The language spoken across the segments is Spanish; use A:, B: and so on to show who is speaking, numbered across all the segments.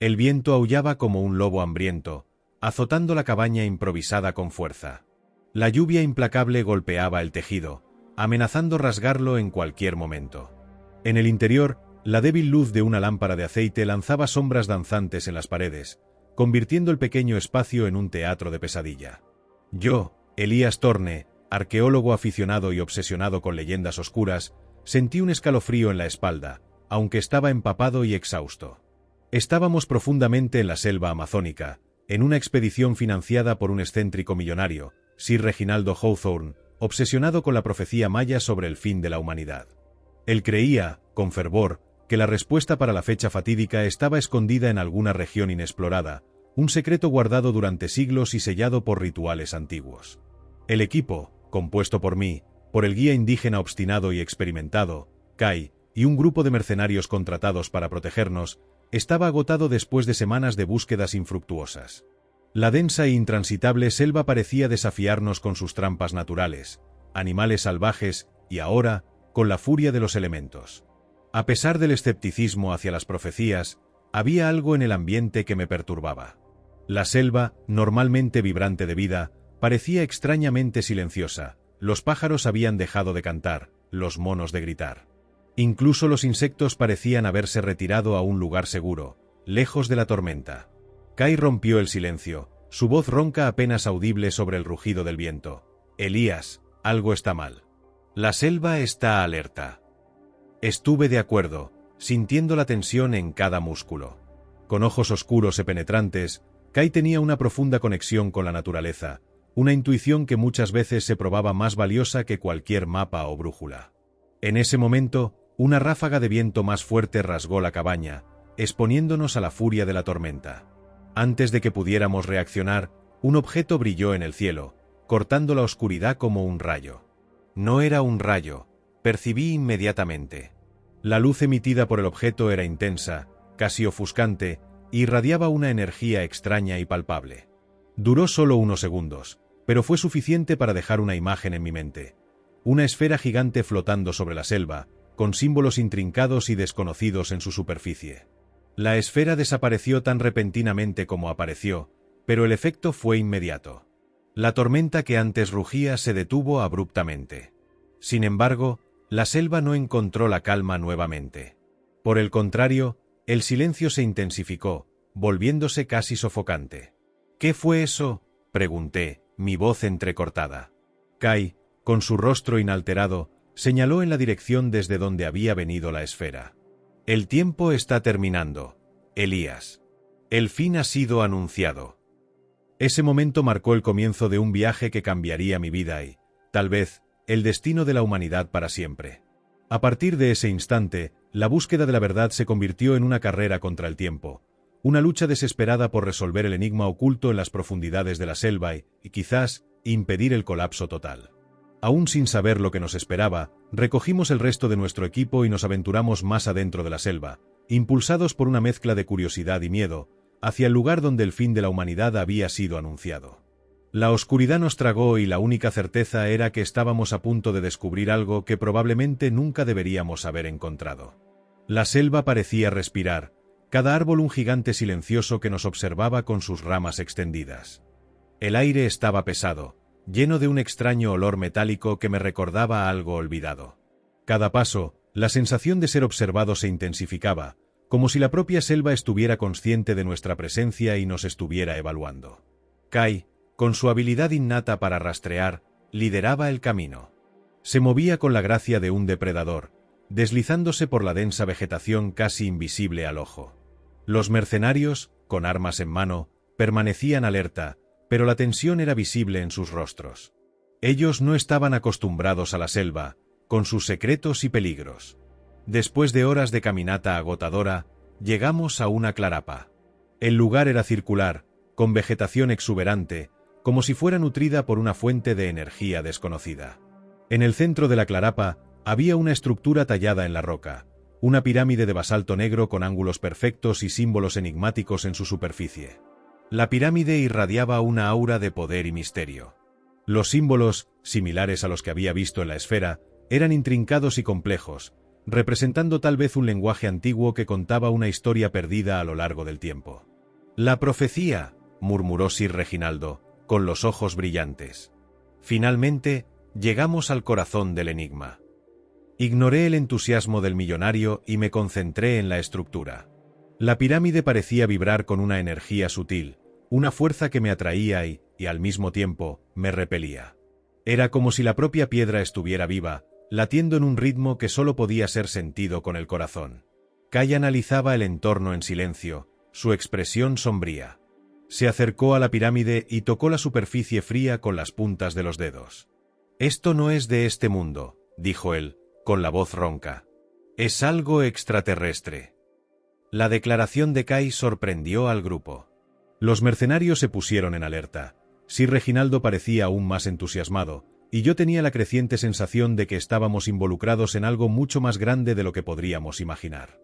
A: El viento aullaba como un lobo hambriento, azotando la cabaña improvisada con fuerza. La lluvia implacable golpeaba el tejido, amenazando rasgarlo en cualquier momento. En el interior, la débil luz de una lámpara de aceite lanzaba sombras danzantes en las paredes, convirtiendo el pequeño espacio en un teatro de pesadilla. Yo, Elías Thorne, arqueólogo aficionado y obsesionado con leyendas oscuras, sentí un escalofrío en la espalda, aunque estaba empapado y exhausto. Estábamos profundamente en la selva amazónica, en una expedición financiada por un excéntrico millonario, Sir Reginaldo Hawthorne, obsesionado con la profecía maya sobre el fin de la humanidad. Él creía, con fervor, que la respuesta para la fecha fatídica estaba escondida en alguna región inexplorada, un secreto guardado durante siglos y sellado por rituales antiguos. El equipo, compuesto por mí, por el guía indígena obstinado y experimentado, Kai, y un grupo de mercenarios contratados para protegernos, estaba agotado después de semanas de búsquedas infructuosas. La densa e intransitable selva parecía desafiarnos con sus trampas naturales, animales salvajes y ahora, con la furia de los elementos. A pesar del escepticismo hacia las profecías, había algo en el ambiente que me perturbaba. La selva, normalmente vibrante de vida, parecía extrañamente silenciosa. Los pájaros habían dejado de cantar, los monos de gritar. Incluso los insectos parecían haberse retirado a un lugar seguro, lejos de la tormenta. Kai rompió el silencio, su voz ronca apenas audible sobre el rugido del viento. Elías, algo está mal. La selva está alerta. Estuve de acuerdo, sintiendo la tensión en cada músculo. Con ojos oscuros y penetrantes, Kai tenía una profunda conexión con la naturaleza, una intuición que muchas veces se probaba más valiosa que cualquier mapa o brújula. En ese momento, una ráfaga de viento más fuerte rasgó la cabaña, exponiéndonos a la furia de la tormenta. Antes de que pudiéramos reaccionar, un objeto brilló en el cielo, cortando la oscuridad como un rayo. No era un rayo, percibí inmediatamente. La luz emitida por el objeto era intensa, casi ofuscante, e irradiaba una energía extraña y palpable. Duró solo unos segundos, pero fue suficiente para dejar una imagen en mi mente. Una esfera gigante flotando sobre la selva, con símbolos intrincados y desconocidos en su superficie. La esfera desapareció tan repentinamente como apareció, pero el efecto fue inmediato. La tormenta que antes rugía se detuvo abruptamente. Sin embargo, la selva no encontró la calma nuevamente. Por el contrario, el silencio se intensificó, volviéndose casi sofocante. ¿Qué fue eso?, pregunté, mi voz entrecortada. Kai, con su rostro inalterado, señaló en la dirección desde donde había venido la esfera. El tiempo está terminando, Elías. El fin ha sido anunciado. Ese momento marcó el comienzo de un viaje que cambiaría mi vida y, tal vez, el destino de la humanidad para siempre. A partir de ese instante, la búsqueda de la verdad se convirtió en una carrera contra el tiempo, una lucha desesperada por resolver el enigma oculto en las profundidades de la selva y, quizás, impedir el colapso total. Aún sin saber lo que nos esperaba, recogimos el resto de nuestro equipo y nos aventuramos más adentro de la selva, impulsados por una mezcla de curiosidad y miedo, hacia el lugar donde el fin de la humanidad había sido anunciado. La oscuridad nos tragó y la única certeza era que estábamos a punto de descubrir algo que probablemente nunca deberíamos haber encontrado. La selva parecía respirar, cada árbol un gigante silencioso que nos observaba con sus ramas extendidas. El aire estaba pesado, lleno de un extraño olor metálico que me recordaba a algo olvidado. Cada paso, la sensación de ser observado se intensificaba, como si la propia selva estuviera consciente de nuestra presencia y nos estuviera evaluando. Kai, con su habilidad innata para rastrear, lideraba el camino. Se movía con la gracia de un depredador, deslizándose por la densa vegetación casi invisible al ojo. Los mercenarios, con armas en mano, permanecían alerta, pero la tensión era visible en sus rostros. Ellos no estaban acostumbrados a la selva, con sus secretos y peligros. Después de horas de caminata agotadora, llegamos a una clarapa. El lugar era circular, con vegetación exuberante, como si fuera nutrida por una fuente de energía desconocida. En el centro de la clarapa había una estructura tallada en la roca, una pirámide de basalto negro con ángulos perfectos y símbolos enigmáticos en su superficie. La pirámide irradiaba una aura de poder y misterio. Los símbolos, similares a los que había visto en la esfera, eran intrincados y complejos, representando tal vez un lenguaje antiguo que contaba una historia perdida a lo largo del tiempo. «La profecía», murmuró Sir Reginaldo, con los ojos brillantes. Finalmente, llegamos al corazón del enigma. Ignoré el entusiasmo del millonario y me concentré en la estructura. La pirámide parecía vibrar con una energía sutil, una fuerza que me atraía y, al mismo tiempo, me repelía. Era como si la propia piedra estuviera viva, latiendo en un ritmo que solo podía ser sentido con el corazón. Kai analizaba el entorno en silencio, su expresión sombría. Se acercó a la pirámide y tocó la superficie fría con las puntas de los dedos. «Esto no es de este mundo», dijo él, con la voz ronca. «Es algo extraterrestre». La declaración de Kai sorprendió al grupo. Los mercenarios se pusieron en alerta. Sir Reginaldo parecía aún más entusiasmado, y yo tenía la creciente sensación de que estábamos involucrados en algo mucho más grande de lo que podríamos imaginar.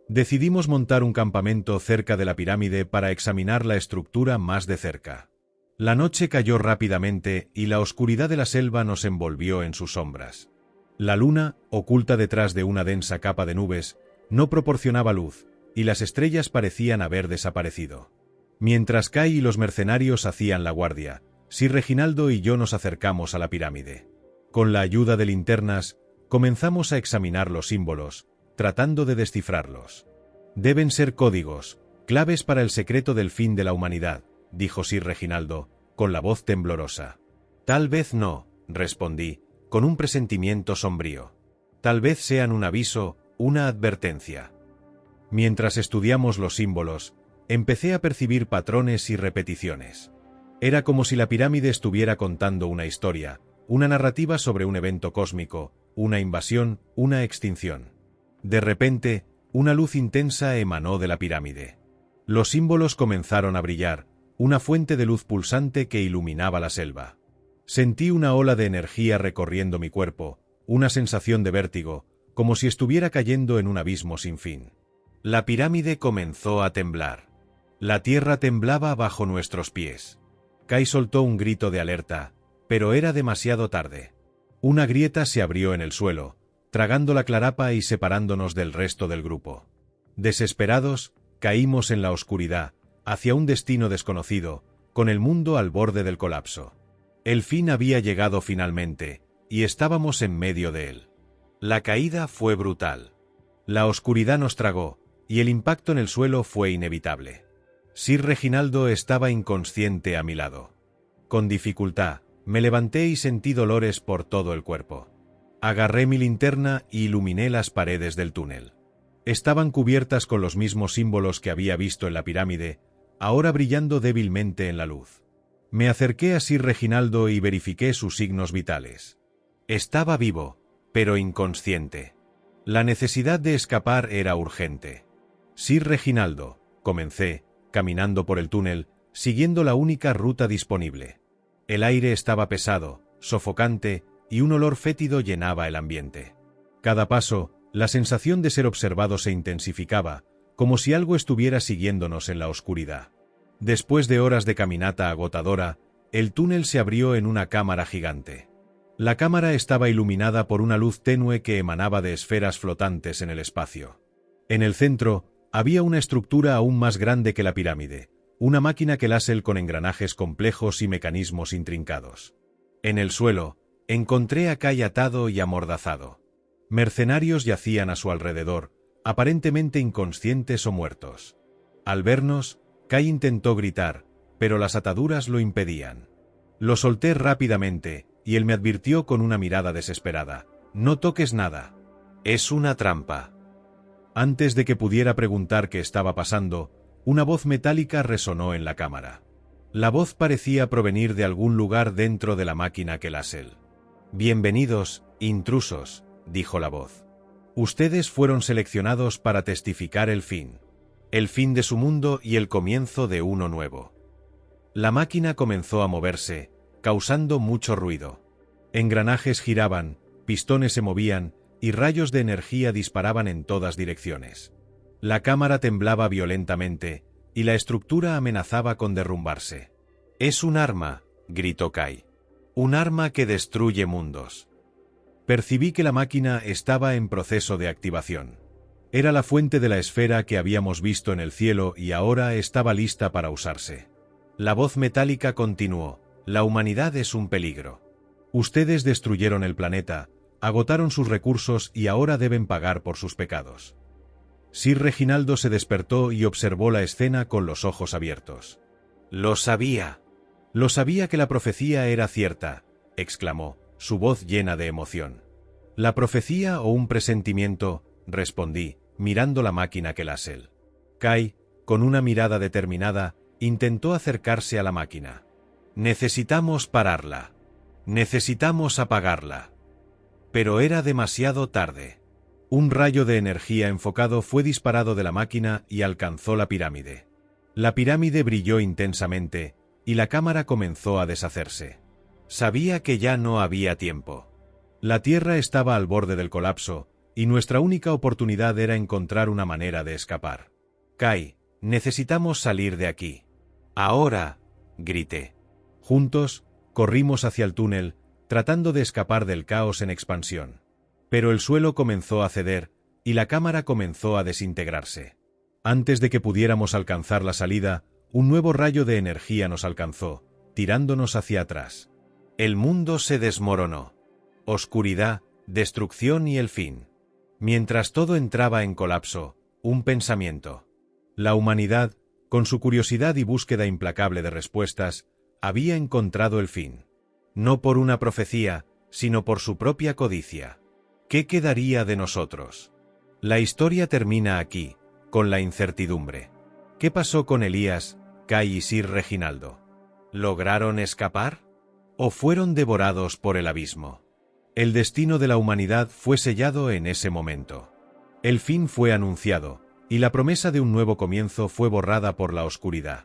A: Decidimos montar un campamento cerca de la pirámide para examinar la estructura más de cerca. La noche cayó rápidamente y la oscuridad de la selva nos envolvió en sus sombras. La luna, oculta detrás de una densa capa de nubes, no proporcionaba luz, y las estrellas parecían haber desaparecido. Mientras Kai y los mercenarios hacían la guardia, Sir Reginaldo y yo nos acercamos a la pirámide. Con la ayuda de linternas, comenzamos a examinar los símbolos, tratando de descifrarlos. «Deben ser códigos, claves para el secreto del fin de la humanidad», dijo Sir Reginaldo, con la voz temblorosa. «Tal vez no», respondí, con un presentimiento sombrío. «Tal vez sean un aviso, una advertencia». Mientras estudiamos los símbolos, empecé a percibir patrones y repeticiones. Era como si la pirámide estuviera contando una historia, una narrativa sobre un evento cósmico, una invasión, una extinción. De repente, una luz intensa emanó de la pirámide. Los símbolos comenzaron a brillar, una fuente de luz pulsante que iluminaba la selva. Sentí una ola de energía recorriendo mi cuerpo, una sensación de vértigo, como si estuviera cayendo en un abismo sin fin. La pirámide comenzó a temblar. La tierra temblaba bajo nuestros pies. Kai soltó un grito de alerta, pero era demasiado tarde. Una grieta se abrió en el suelo, tragando la clarapa y separándonos del resto del grupo. Desesperados, caímos en la oscuridad, hacia un destino desconocido, con el mundo al borde del colapso. El fin había llegado finalmente, y estábamos en medio de él. La caída fue brutal. La oscuridad nos tragó, y el impacto en el suelo fue inevitable. Sir Reginaldo estaba inconsciente a mi lado. Con dificultad, me levanté y sentí dolores por todo el cuerpo. Agarré mi linterna y iluminé las paredes del túnel. Estaban cubiertas con los mismos símbolos que había visto en la pirámide, ahora brillando débilmente en la luz. Me acerqué a Sir Reginaldo y verifiqué sus signos vitales. Estaba vivo, pero inconsciente. La necesidad de escapar era urgente. Sir Reginaldo, comencé, caminando por el túnel, siguiendo la única ruta disponible. El aire estaba pesado, sofocante, y un olor fétido llenaba el ambiente. Cada paso, la sensación de ser observado se intensificaba, como si algo estuviera siguiéndonos en la oscuridad. Después de horas de caminata agotadora, el túnel se abrió en una cámara gigante. La cámara estaba iluminada por una luz tenue que emanaba de esferas flotantes en el espacio. En el centro, había una estructura aún más grande que la pirámide, una máquina queláser con engranajes complejos y mecanismos intrincados. En el suelo, encontré a Kai atado y amordazado. Mercenarios yacían a su alrededor, aparentemente inconscientes o muertos. Al vernos, Kai intentó gritar, pero las ataduras lo impedían. Lo solté rápidamente, y él me advirtió con una mirada desesperada: «No toques nada. Es una trampa». Antes de que pudiera preguntar qué estaba pasando, una voz metálica resonó en la cámara. La voz parecía provenir de algún lugar dentro de la máquina queláser. «Bienvenidos, intrusos», dijo la voz. «Ustedes fueron seleccionados para testificar el fin de su mundo y el comienzo de uno nuevo». La máquina comenzó a moverse, causando mucho ruido. Engranajes giraban, pistones se movían, y rayos de energía disparaban en todas direcciones. La cámara temblaba violentamente, y la estructura amenazaba con derrumbarse. «Es un arma», gritó Kai. «Un arma que destruye mundos». Percibí que la máquina estaba en proceso de activación. Era la fuente de la esfera que habíamos visto en el cielo y ahora estaba lista para usarse. La voz metálica continuó: la humanidad es un peligro. Ustedes destruyeron el planeta, agotaron sus recursos y ahora deben pagar por sus pecados. Sir Reginaldo se despertó y observó la escena con los ojos abiertos. Lo sabía. Lo sabía que la profecía era cierta, exclamó, su voz llena de emoción. ¿La profecía o un presentimiento?, respondí, mirando la máquina Kelasel. Kai, con una mirada determinada, intentó acercarse a la máquina. Necesitamos pararla. Necesitamos apagarla. Pero era demasiado tarde. Un rayo de energía enfocado fue disparado de la máquina y alcanzó la pirámide. La pirámide brilló intensamente, y la cámara comenzó a deshacerse. Sabía que ya no había tiempo. La Tierra estaba al borde del colapso, y nuestra única oportunidad era encontrar una manera de escapar. Kai, necesitamos salir de aquí. Ahora, grité. Juntos, corrimos hacia el túnel, tratando de escapar del caos en expansión. Pero el suelo comenzó a ceder, y la cámara comenzó a desintegrarse. Antes de que pudiéramos alcanzar la salida, un nuevo rayo de energía nos alcanzó, tirándonos hacia atrás. El mundo se desmoronó. Oscuridad, destrucción y el fin. Mientras todo entraba en colapso, un pensamiento. La humanidad, con su curiosidad y búsqueda implacable de respuestas, había encontrado el fin. No por una profecía, sino por su propia codicia. ¿Qué quedaría de nosotros? La historia termina aquí, con la incertidumbre. ¿Qué pasó con Elías, Kai y Sir Reginaldo? ¿Lograron escapar? ¿O fueron devorados por el abismo? El destino de la humanidad fue sellado en ese momento. El fin fue anunciado, y la promesa de un nuevo comienzo fue borrada por la oscuridad.